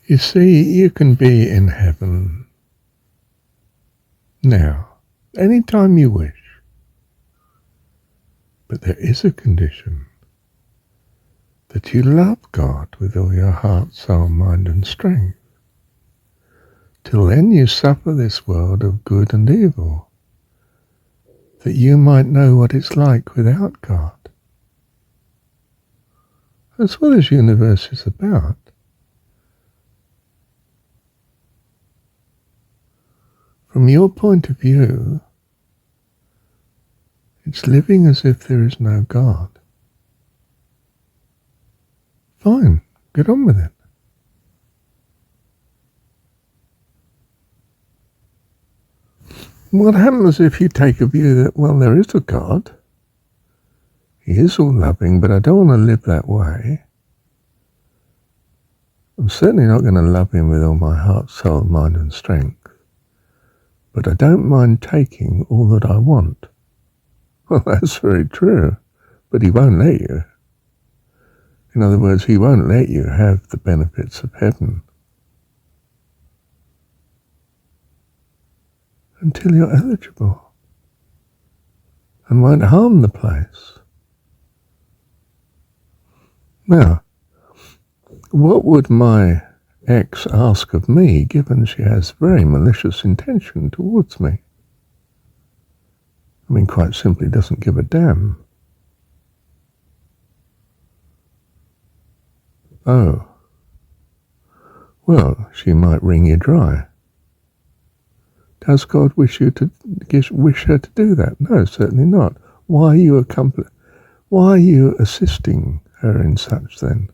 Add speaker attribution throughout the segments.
Speaker 1: You see, you can be in heaven now, anytime you wish. But there is a condition, that you love God with all your heart, soul, mind and strength. Till then you suffer this world of good and evil, that you might know what it's like without God. That's what this universe is about. From your point of view, it's living as if there is no God. Fine, get on with it. What happens if you take a view that, well, there is a God, He is all loving, but I don't want to live that way. I'm certainly not going to love Him with all my heart, soul, mind and strength. But I don't mind taking all that I want. Well, that's very true, but He won't let you. In other words, He won't let you have the benefits of heaven until you're eligible, and won't harm the place. Now, what would my ex ask of me, given she has very malicious intention towards me? I mean, quite simply doesn't give a damn. Oh, well, she might wring you dry. Does God wish her to do that? No, certainly not. Why are you assisting her in such then?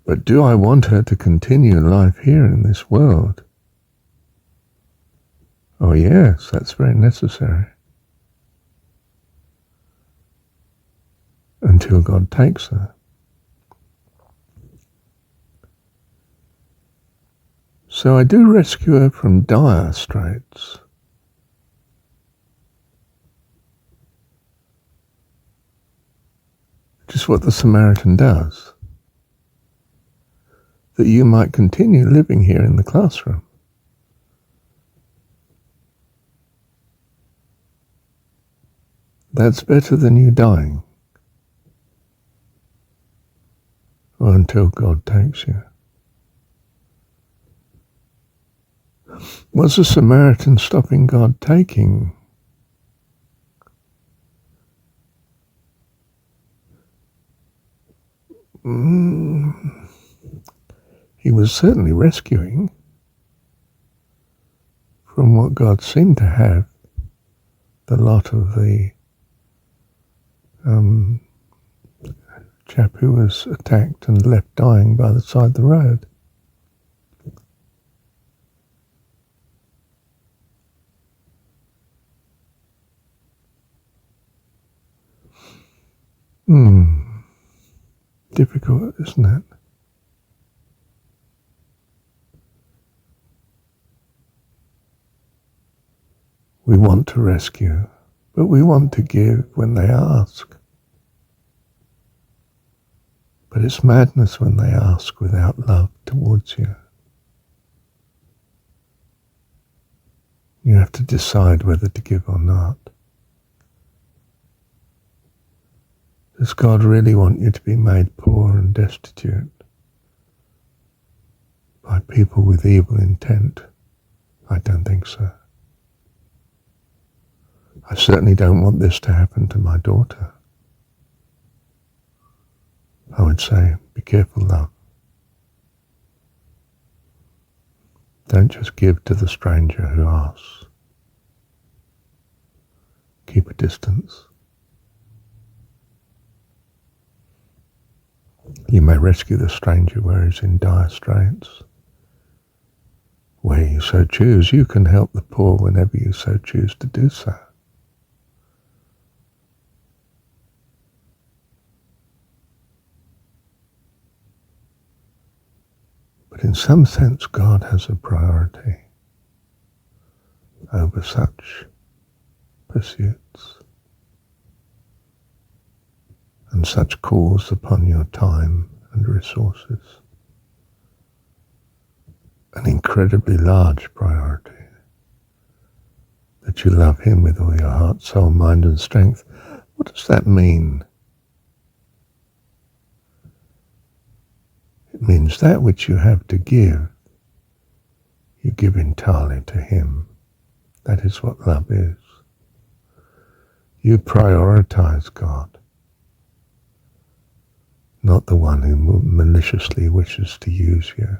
Speaker 1: But do I want her to continue life here in this world? Oh yes, that's very necessary. Until God takes her. So I do rescue her from dire straits. Which is what the Samaritan does. That you might continue living here in the classroom. That's better than you dying. Or until God takes you. Was the Samaritan stopping God taking? He was certainly rescuing from what God seemed to have the lot of the chap who was attacked and left dying by the side of the road. Difficult, isn't it? We want to rescue, but we want to give when they ask. But it's madness when they ask without love towards you. You have to decide whether to give or not. Does God really want you to be made poor and destitute by people with evil intent? I don't think so. I certainly don't want this to happen to my daughter. I would say, be careful, love. Don't just give to the stranger who asks. Keep a distance. You may rescue the stranger where he's in dire straits. Where you so choose, you can help the poor whenever you so choose to do so. But in some sense, God has a priority over such pursuits, and such calls upon your time and resources. An incredibly large priority, that you love him with all your heart, soul, mind and strength. What does that mean? It means that which you have to give, you give entirely to him. That is what love is. You prioritize God, not the one who maliciously wishes to use you.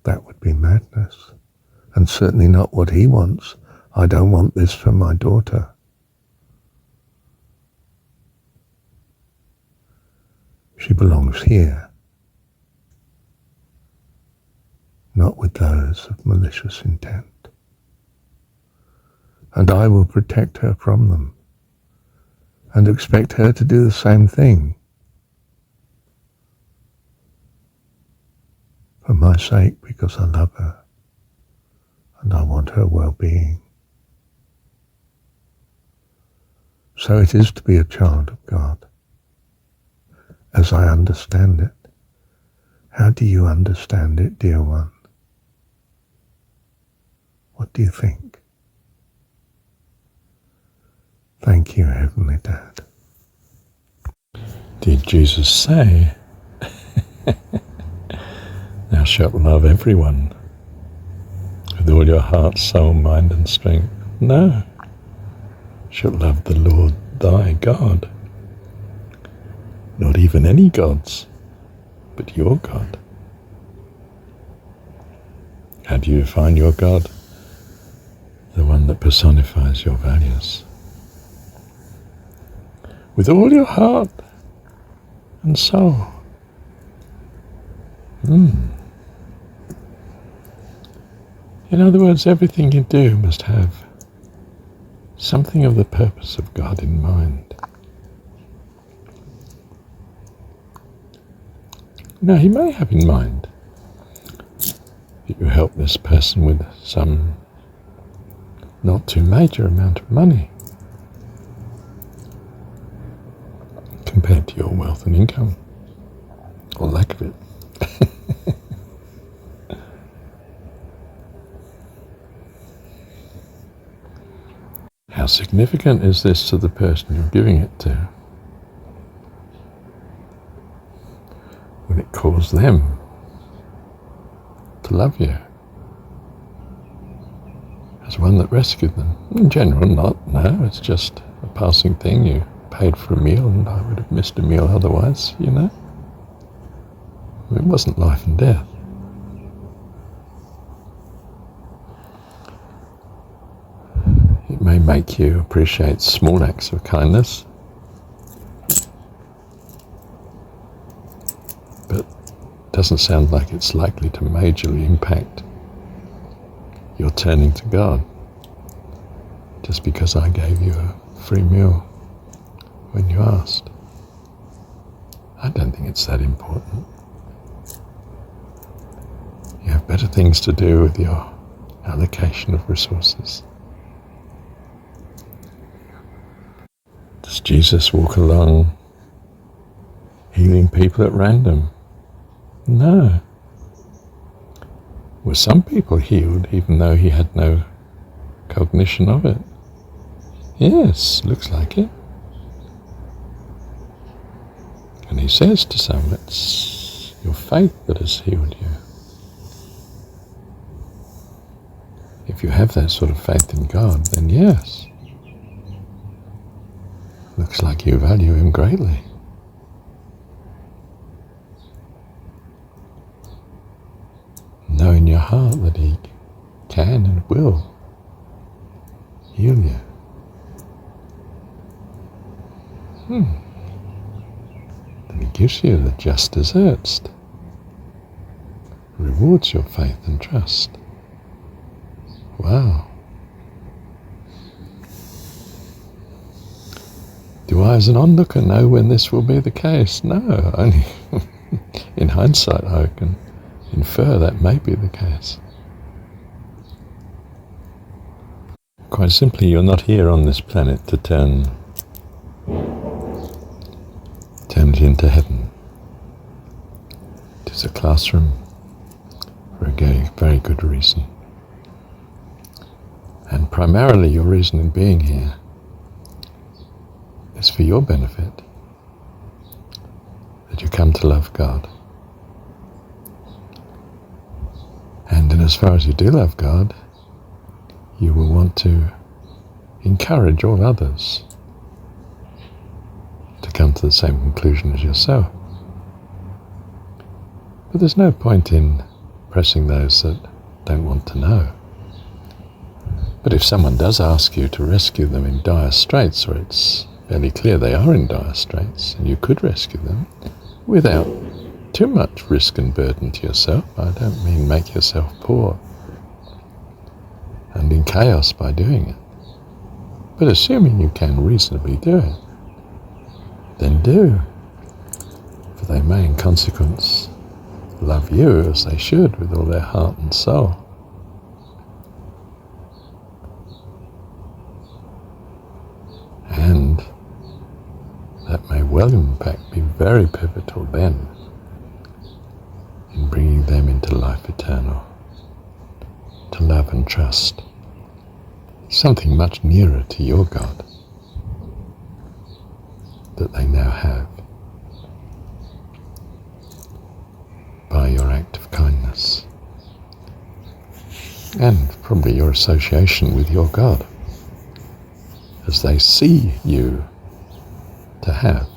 Speaker 1: That would be madness, and certainly not what he wants. I don't want this for my daughter. She belongs here, not with those of malicious intent. And I will protect her from them, and expect her to do the same thing. For my sake, because I love her, and I want her well-being. So it is to be a child of God, as I understand it. How do you understand it, dear one? What do you think? Thank you, Heavenly Dad.
Speaker 2: Did Jesus say, thou shalt love everyone with all your heart, soul, mind and strength? No. Shalt love the Lord thy God. Not even any gods, but your God. How do you find your God? The one that personifies your values. With all your heart and soul. In other words, everything you do must have something of the purpose of God in mind. Now, he may have in mind that you help this person with some not too major amount of money compared to your wealth and income, or lack of it. How significant is this to the person you're giving it to? When it calls them to love you as one that rescued them. In general, not. No, it's just a passing thing. You paid for a meal and I would have missed a meal otherwise, you know. It wasn't life and death. It may make you appreciate small acts of kindness, but it doesn't sound like it's likely to majorly impact your turning to God just because I gave you a free meal when you asked. I don't think it's that important. You have better things to do with your allocation of resources. Does Jesus walk along healing people at random? No. Were some people healed even though he had no cognition of it? Yes, looks like it. And he says to some, it's your faith that has healed you. If you have that sort of faith in God, then yes. Looks like you value him greatly. Know in your heart that he can and will heal you. Then he gives you the just deserts, rewards your faith and trust. Wow. Do I as an onlooker know when this will be the case? No, only in hindsight I can infer that may be the case. Quite simply, you're not here on this planet to turn it into heaven. It is a classroom for a very good reason. And primarily your reason in being here is for your benefit, that you come to love God. And in as far as you do love God, you will want to encourage all others to come to the same conclusion as yourself. But there's no point in pressing those that don't want to know. But if someone does ask you to rescue them in dire straits, or it's fairly clear they are in dire straits, and you could rescue them without too much risk and burden to yourself, I don't mean make yourself poor and in chaos by doing it, but assuming you can reasonably do it, then do, for they may in consequence love you as they should with all their heart and soul. And that may well in fact be very pivotal then in bringing them into life eternal, to love and trust, something much nearer to your God that they now have by your act of kindness and probably your association with your God, as they see you to have.